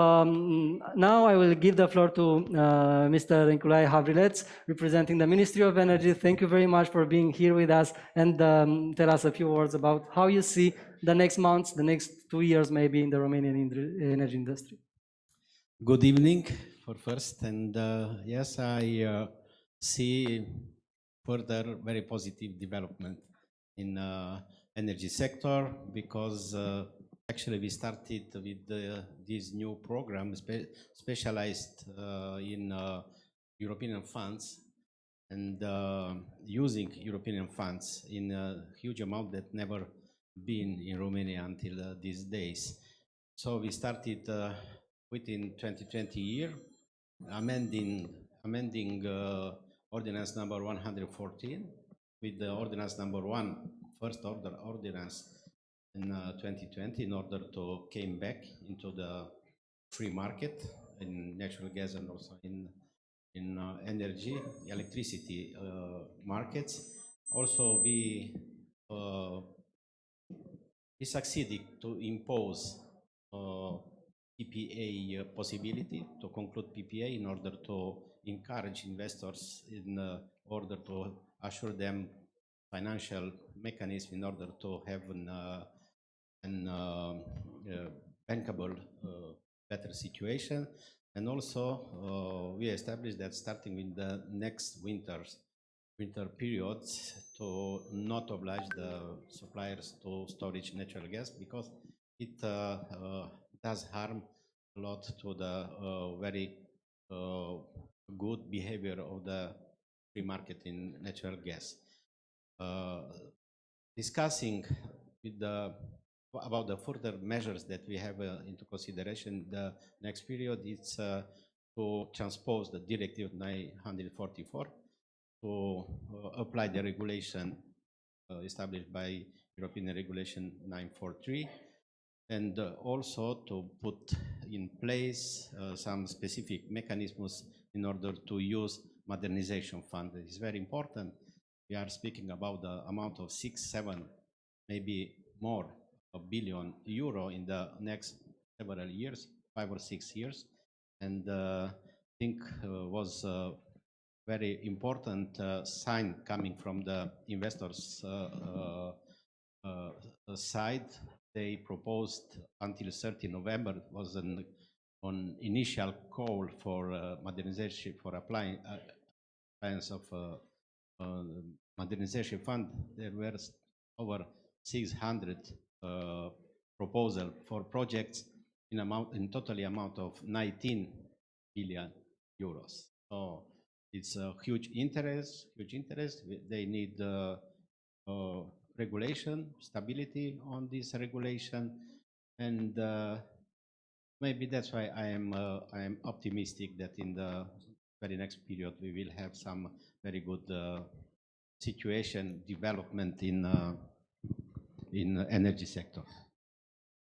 Now I will give the floor to Mr. Niculae Havrilet, representing the Ministry of Energy. Thank you very much for being here with us, and tell us a few words about how you see the next months, the next 2 years maybe in the Romanian energy industry. Good evening for first, and yes, I see further very positive development in energy sector, because actually we started with this new program specialized in European funds, and using European funds in a huge amount that never been in Romania until these days. So we started within 2020 year, amending ordinance number 114 with the ordinance number 1, first order ordinance in 2020, in order to came back into the free market in natural gas and also in energy, electricity markets. Also, we succeeded to impose PPA possibility, to conclude PPA in order to encourage investors, in order to assure them financial mechanism in order to have an bankable better situation. And also we established that starting with the next winter periods, to not oblige the suppliers to storage natural gas, because it does harm a lot to the very good behavior of the free market in natural gas. Discussing with about the further measures that we have into consideration the next period, it's to transpose the Directive 944, to apply the regulation established by European Regulation 943, and also to put in place some specific mechanisms in order to use modernization fund. It is very important. We are speaking about the amount of 6, 7, maybe more, billion euro in the next several years, 5 or 6 years, and I think was very important sign coming from the investors' side. They proposed until 30 November was an initial call for modernization, for appliance of modernization fund. There were over 600 proposal for projects in totally amount of 19 billion euros. So it's a huge interest. They need regulation, stability on this regulation, and maybe that's why I am optimistic that in the very next period we will have some very good situation development in energy sector.